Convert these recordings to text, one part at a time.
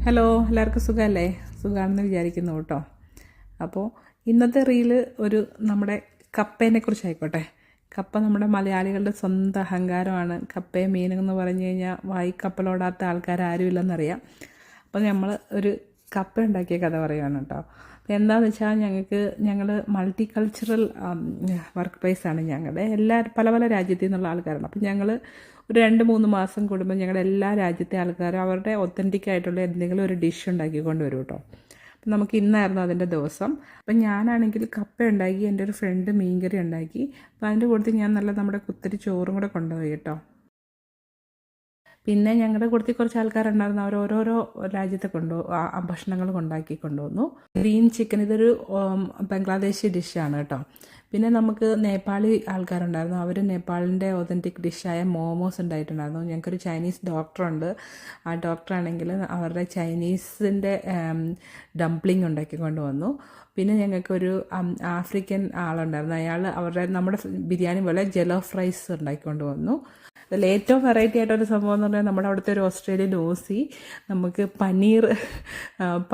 Hello, എല്ലാവർക്കും സുഖമല്ലേ? സുഖമാണെന്ന് വിചാരിക്കുന്നു കേട്ടോ. അപ്പോൾ ഇന്നത്തെ റീല് നമ്മുടെ കപ്പേനെ കുറിച്ചായിക്കോട്ടെ. കപ്പ നമ്മുടെ മലയാളികളുടെ സ്വന്തം അഹങ്കാരമാണ്. കപ്പയും മീനും എന്ന് പറഞ്ഞു കഴിഞ്ഞാൽ കപ്പലോടാത്ത ആൾക്കാരാരുമില്ലെന്നറിയാം. അപ്പോൾ നമ്മൾ ഒരു കപ്പ ഉണ്ടാക്കിയ കഥ പറയുകയാണ് കേട്ടോ. എന്താണെന്ന് വെച്ചാൽ ഞങ്ങൾ മൾട്ടി കൾച്ചറൽ വർക്ക് പ്ലേസാണ് ഞങ്ങളുടെ. പല പല രാജ്യത്തു നിന്നുള്ള ആൾക്കാരാണ്. അപ്പം ഞങ്ങൾ ഒരു 2-3 മാസം കൂടുമ്പോൾ ഞങ്ങളുടെ എല്ലാ രാജ്യത്തെ ആൾക്കാരും അവരുടെ ഒത്തൻറ്റിക് ആയിട്ടുള്ള എന്തെങ്കിലും ഒരു ഡിഷ് ഉണ്ടാക്കിക്കൊണ്ട് വരും കേട്ടോ. അപ്പം നമുക്ക് ഇന്നായിരുന്നു അതിൻ്റെ ദിവസം. അപ്പം ഞാനാണെങ്കിൽ കപ്പ ഉണ്ടാക്കി, എൻ്റെ ഒരു ഫ്രണ്ട് മീൻകറി ഉണ്ടാക്കി. അപ്പം അതിൻ്റെ കൂട്ടത്തിൽ ഞാൻ നമ്മുടെ കുത്തരി ചോറും കൂടെ കൊണ്ടുപോയി കേട്ടോ. പിന്നെ ഞങ്ങളുടെ കൂട്ടത്തിൽ കുറച്ച് ആൾക്കാരുണ്ടായിരുന്നു. അവർ ഓരോരോ രാജ്യത്തെ ഭക്ഷണങ്ങൾ ഉണ്ടാക്കി കൊണ്ടുവന്നു. ഗ്രീൻ ചിക്കൻ, ഇതൊരു ബംഗ്ലാദേശി ഡിഷാണ് കേട്ടോ. പിന്നെ നമുക്ക് നേപ്പാളി ആൾക്കാരുണ്ടായിരുന്നു. അവർ നേപ്പാളിൻ്റെ ഒതൻറ്റിക് ഡിഷായ മോമോസ് ഉണ്ടായിട്ടുണ്ടായിരുന്നു. ഞങ്ങൾക്കൊരു ചൈനീസ് ഡോക്ടറുണ്ട്. ആ ഡോക്ടറാണെങ്കിൽ അവരുടെ ചൈനീസിൻ്റെ ഡംപ്ലിംഗ് ഉണ്ടാക്കി കൊണ്ടുവന്നു. പിന്നെ ഞങ്ങൾക്കൊരു ആഫ്രിക്കൻ ആളുണ്ടായിരുന്നു. അയാൾ നമ്മുടെ ബിരിയാണി പോലെ ജലോഫ് റൈസ് ഉണ്ടാക്കിക്കൊണ്ട് വന്നു. അതിൽ ഏറ്റവും വെറൈറ്റി ആയിട്ടൊരു സംഭവം എന്ന് പറഞ്ഞാൽ നമ്മുടെ അവിടുത്തെ ഒരു ഓസ്ട്രേലിയൻ ഓസി നമുക്ക്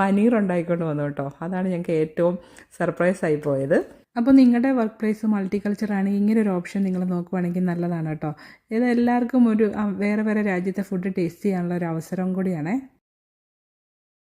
പനീർ ഉണ്ടാക്കിക്കൊണ്ട് വന്നു കേട്ടോ. അതാണ് ഞങ്ങൾക്ക് ഏറ്റവും സർപ്രൈസായി പോയത്. അപ്പോൾ നിങ്ങളുടെ വർക്ക് പ്ലേസ് മൾട്ടി കൾച്ചർ ആണെങ്കിൽ ഇങ്ങനെ ഒരു ഓപ്ഷൻ നിങ്ങൾ നോക്കുവാണെങ്കിൽ നല്ലതാണ് കേട്ടോ. ഇത് എല്ലാവർക്കും വേറെ വേറെ രാജ്യത്തെ ഫുഡ് ടേസ്റ്റ് ചെയ്യാനുള്ള ഒരു അവസരം കൂടിയാണേ.